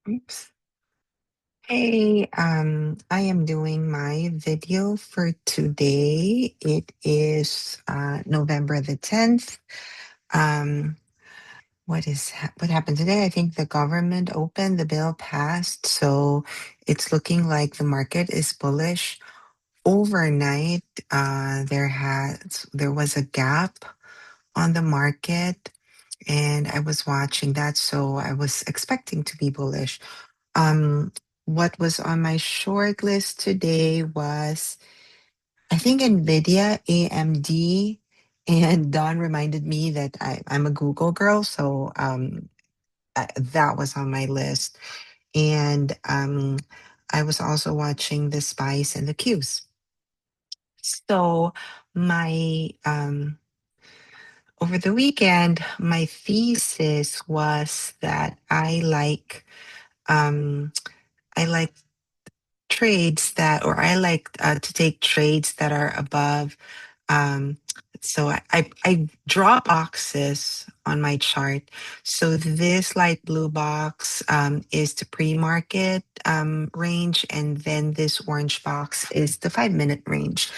Oops. Hey, I am doing my video for today. It is November the 10th. Um, what happened today? I think the government opened, the bill passed, so it's looking like the market is bullish. Overnight, there was a gap on the market, and I was watching that, so I was expecting to be bullish. Um, what was on my short list today was, I think, NVIDIA, AMD, and Don reminded me that I'm a Google girl, so that was on my list. And I was also watching the Spice and the Qs. So my over the weekend, my thesis was that um, I like trades that, or I like to take trades that are above. Um, so I draw boxes on my chart. So this light blue box is the pre-market range, and then this orange box is the 5 minute range.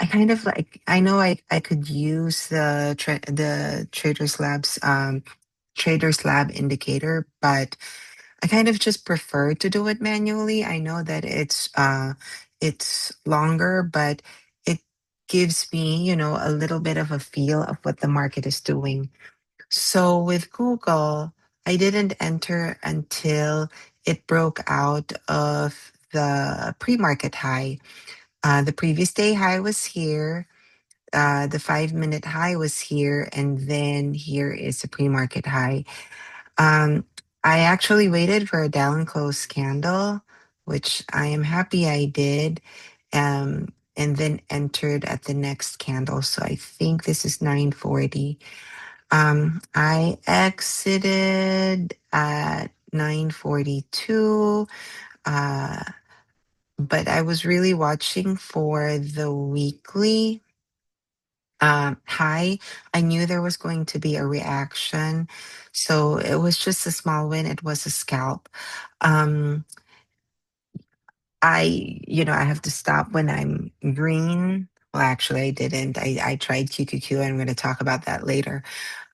I kind of like, I know I could use the Traders Lab indicator, but I kind of just prefer to do it manually. I know that it's longer, but it gives me, a little bit of a feel of what the market is doing. So with Google, I didn't enter until it broke out of the pre-market high. The previous day high was here. The 5 minute high was here, and then here is the pre-market high. Um, I actually waited for a down close candle, which I am happy I did, and then entered at the next candle. So I think this is 940. I exited at 942, uh, but I was really watching for the weekly high. I knew there was going to be a reaction. So it was just a small win. It was a scalp. Um, I have to stop when I'm green. Well, actually, I didn't. I tried QQQ. I'm going to talk about that later.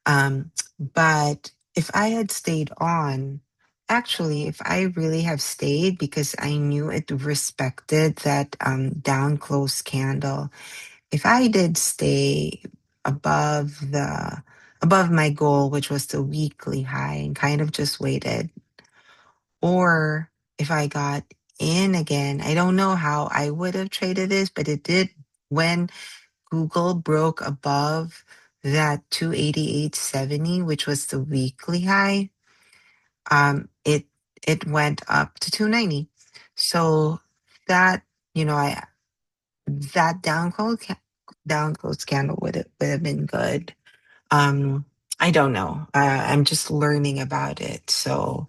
But if I had stayed on, actually, if I really have stayed because I knew it respected that down close candle, if I did stay above the above my goal, which was the weekly high, and kind of just waited, or if I got in again, I don't know how I would have traded this, but it did when Google broke above that 288.70, which was the weekly high. It went up to 290. So that, I that down close candle would have been good. Um, I don't know. I'm just learning about it. So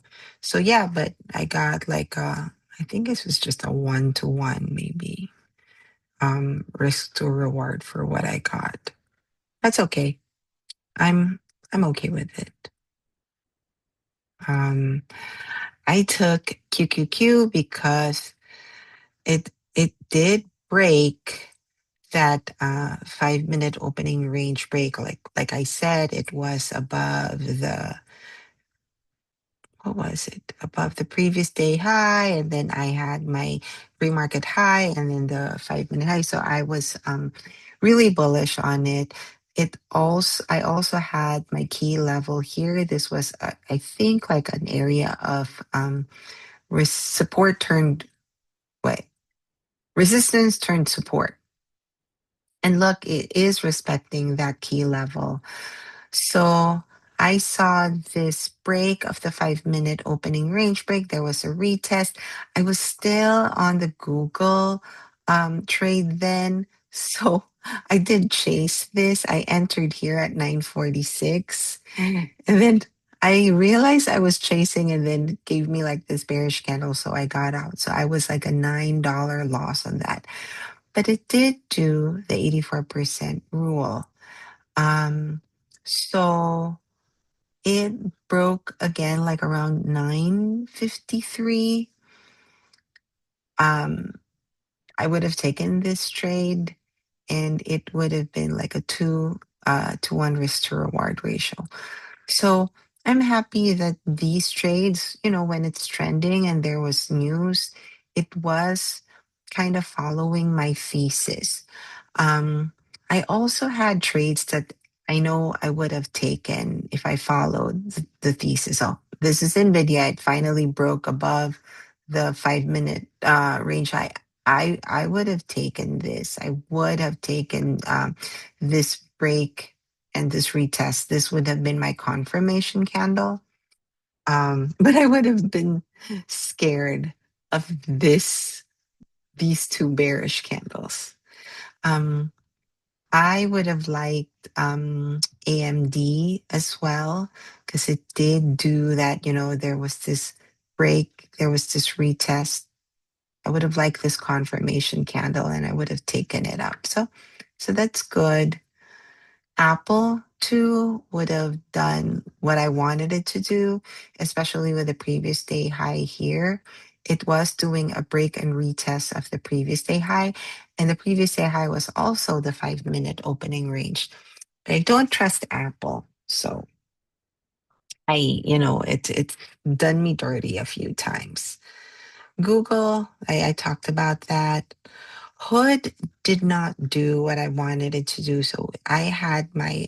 yeah, but I got like I think this was just a 1-to-1 maybe. Risk to reward for what I got. That's okay. I'm I'm okay with it. Um, I took QQQ because it did break that 5 minute opening range break. Like I said, it was above the what was it? Above the previous day high, and then I had my pre-market high and then the 5 minute high. So I was really bullish on it. I also had my key level here. This was I think like an area of support turned what resistance turned support. And look, it is respecting that key level. So I saw this break of the 5 minute opening range break. There was a retest. I was still on the Google trade then. So I did chase this. I entered here at 946. And then I realized I was chasing and then it gave me like this bearish candle. So I got out. So I was like a $9 loss on that. But it did do the 84% rule. Um, so it broke again like around 9:53. Um, I would have taken this trade and it would have been like a 2 to 1 risk to reward ratio. So I'm happy that these trades, when it's trending and there was news, it was kind of following my thesis. Um, I also had trades that I know I would have taken if I followed the thesis. Oh, this is NVIDIA. It finally broke above the 5 minute range. I would have taken this. I would have taken this break and this retest. This would have been my confirmation candle. But I would have been scared of these two bearish candles. Um, I would have liked AMD as well because it did do that. There was this break, there was this retest. I would have liked this confirmation candle and I would have taken it up. So that's good. Apple too would have done what I wanted it to do, especially with the previous day high here. It was doing a break and retest of the previous day high, and the previous day high was also the 5 minute opening range. But I don't trust Apple, so it's done me dirty a few times. Google, I talked about that. Hood did not do what I wanted it to do. So I had my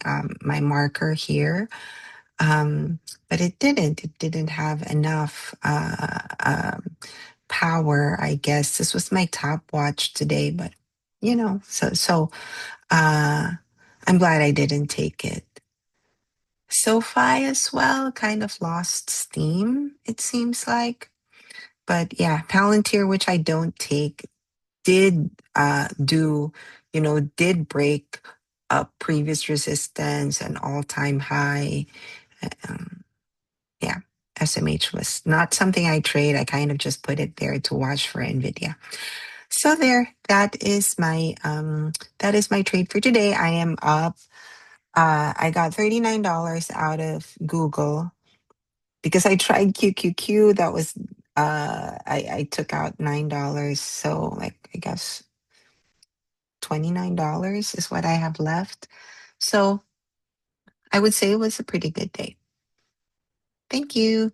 marker here, um, but it didn't. It didn't have enough power. I guess this was my top watch today, but so I'm glad I didn't take it. SoFi as well kind of lost steam. It seems like, but yeah, Palantir, which I don't take, did did break a previous resistance, an all-time high. Um, yeah, SMH was not something I trade. I kind of just put it there to watch for Nvidia. So there, that is my trade for today. I am up. I got $39 out of Google because I tried QQQ. That was I took out $9. So like I guess $29 is what I have left. So I would say it was a pretty good day. Thank you.